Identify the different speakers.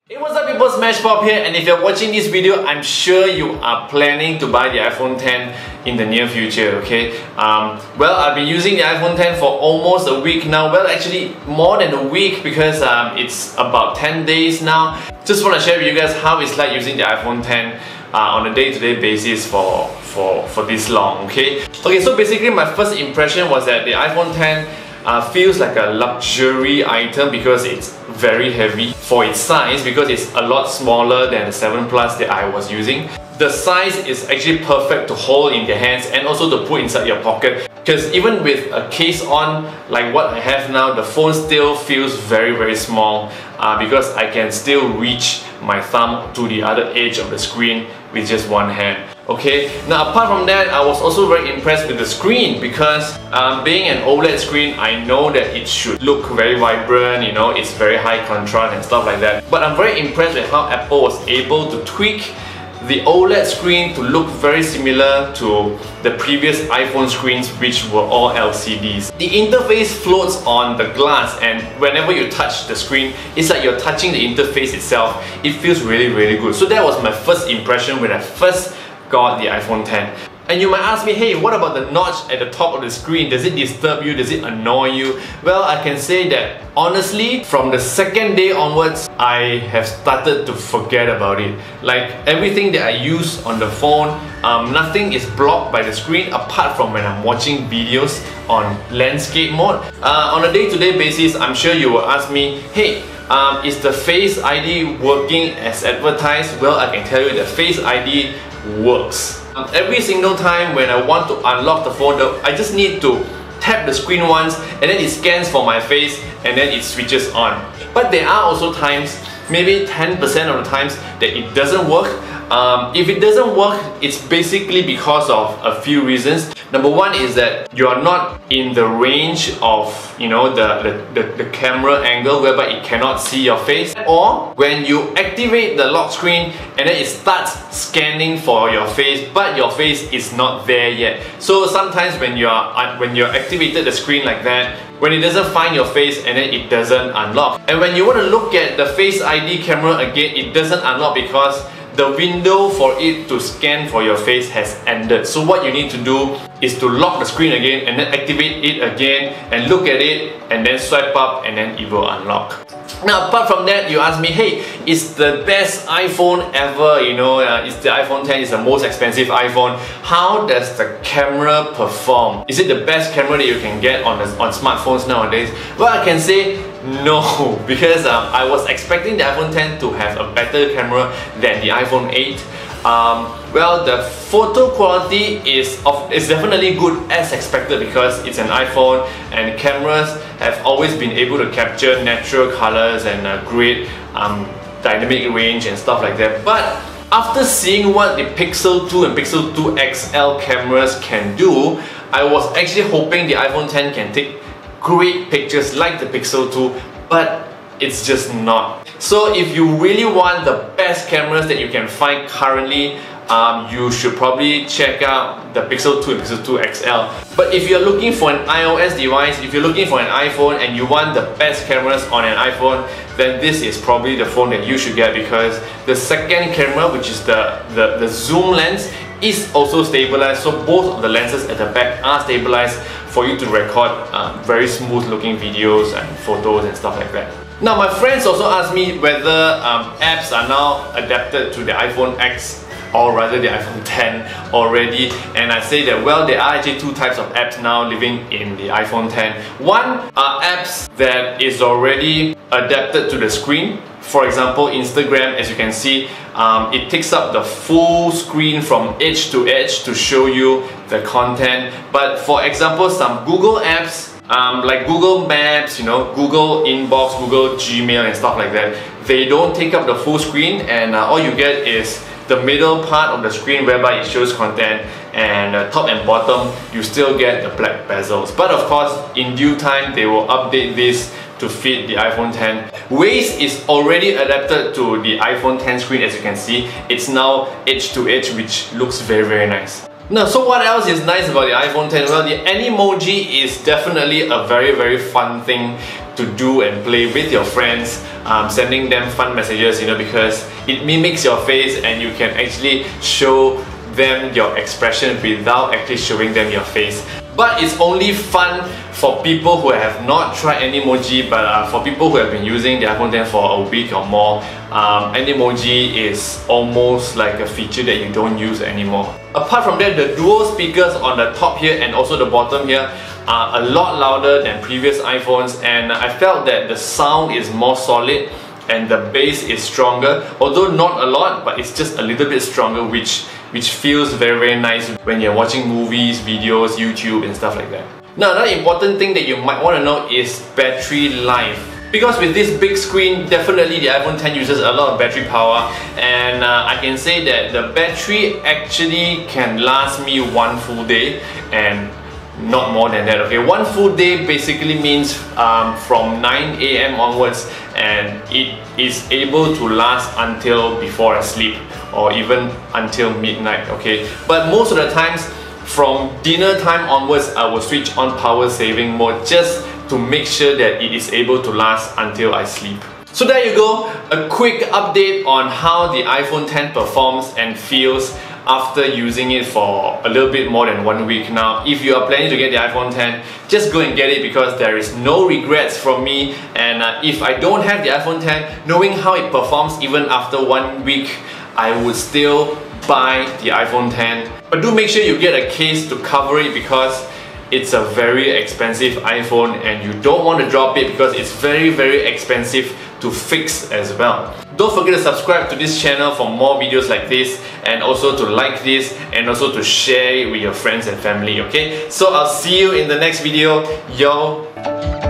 Speaker 1: Hey, what's up people, smashpop here, and if you're watching this video, I'm sure you are planning to buy the iPhone X in the near future, okay? Well, I've been using the iPhone X for almost a week now. Well, actually more than a week because it's about 10 days now. Just want to share with you guys how it's like using the iPhone X on a day-to-day basis for this long, okay? Okay, so basically my first impression was that the iPhone X feels like a luxury item because it's very heavy for its size, because it's a lot smaller than the 7 Plus that I was using. The size is actually perfect to hold in your hands and also to put inside your pocket, because even with a case on like what I have now, the phone still feels very small because I can still reach my thumb to the other edge of the screen with just one hand. Okay, now apart from that, I was also very impressed with the screen because being an OLED screen, I know that it should look very vibrant, you know, it's very high contrast and stuff like that. But I'm very impressed with how Apple was able to tweak the OLED screen to look very similar to the previous iPhone screens, which were all LCDs. The interface floats on the glass, and whenever you touch the screen, it's like you're touching the interface itself. It feels really good. So that was my first impression when I first got the iPhone X. And you might ask me, hey, what about the notch at the top of the screen? Does it disturb you? Does it annoy you? Well, I can say that honestly, from the second day onwards, I have started to forget about it. Like everything that I use on the phone, nothing is blocked by the screen apart from when I'm watching videos on landscape mode. On a day-to-day basis, I'm sure you will ask me, hey, is the Face ID working as advertised? Well, I can tell you that Face ID works. Every single time when I want to unlock the phone, I just need to tap the screen once and then it scans for my face and then it switches on. But there are also times, maybe 10% of the times, that it doesn't work. If it doesn't work, it's basically because of a few reasons. Number one is that you are not in the range of, you know, the camera angle whereby it cannot see your face, or when you activate the lock screen and then it starts scanning for your face but your face is not there yet. So sometimes when you're activated the screen like that, when it doesn't find your face and then it doesn't unlock. And when you want to look at the Face ID camera again, it doesn't unlock because the window for it to scan for your face has ended. So what you need to do is to lock the screen again and then activate it again and look at it and then swipe up and then it will unlock. Now apart from that, you ask me, hey, is the best iPhone ever, you know, is the iPhone X is the most expensive iPhone, how does the camera perform? Is it the best camera that you can get on smartphones nowadays? Well, I can say no, because I was expecting the iPhone X to have a better camera than the iPhone 8. Well, the photo quality is definitely good as expected because it's an iPhone and cameras have always been able to capture natural colors and great dynamic range and stuff like that. But after seeing what the Pixel 2 and Pixel 2 XL cameras can do, I was actually hoping the iPhone X can take great pictures like the Pixel 2, but it's just not. So if you really want the best cameras that you can find currently, you should probably check out the Pixel 2 and Pixel 2 XL. But if you're looking for an iOS device, if you're looking for an iPhone and you want the best cameras on an iPhone, then this is probably the phone that you should get, because the second camera, which is the zoom lens, is also stabilized. So both of the lenses at the back are stabilized for you to record very smooth looking videos and photos and stuff like that. Now my friends also asked me whether apps are now adapted to the iPhone X or rather the iPhone X already, and I say that, well, there are actually two types of apps now living in the iPhone X. One are apps that is already adapted to the screen. For example, Instagram, as you can see, it takes up the full screen from edge to edge to show you the content. But for example, some Google apps, like Google Maps, you know, Google Inbox, Google Gmail and stuff like that, they don't take up the full screen, and all you get is the middle part of the screen whereby it shows content, and top and bottom you still get the black bezels. But of course, in due time they will update this to fit the iPhone X. Waze is already adapted to the iPhone X screen, as you can see. It's now edge to edge, which looks very nice. Now, so what else is nice about the iPhone X? Well, the Animoji is definitely a very fun thing to do and play with your friends, sending them fun messages, you know, because it mimics your face and you can actually show them your expression without actually showing them your face. But it's only fun for people who have not tried Animoji, but for people who have been using the iPhone X for a week or more, Animoji is almost like a feature that you don't use anymore. Apart from that, the dual speakers on the top here and also the bottom here are a lot louder than previous iPhones, and I felt that the sound is more solid and the bass is stronger, although not a lot, but it's just a little bit stronger, which feels very nice when you're watching movies, videos, YouTube and stuff like that. Now, another important thing that you might want to know is battery life. Because with this big screen, definitely the iPhone X uses a lot of battery power, and I can say that the battery actually can last me one full day and not more than that. Okay, one full day basically means from 9 AM onwards, and it is able to last until before I sleep or even until midnight. Okay, but most of the times from dinner time onwards, I will switch on power saving mode just to make sure that it is able to last until I sleep. So there you go, a quick update on how the iPhone X performs and feels after using it for a little bit more than 1 week now. If you are planning to get the iPhone X, just go and get it because there is no regrets from me. And if I don't have the iPhone X, knowing how it performs even after 1 week, I would still buy the iPhone X. But do make sure you get a case to cover it because it's a very expensive iPhone and you don't want to drop it because it's very expensive to fix as well. Don't forget to subscribe to this channel for more videos like this, and also to like this and also to share it with your friends and family, okay? So I'll see you in the next video. Yo!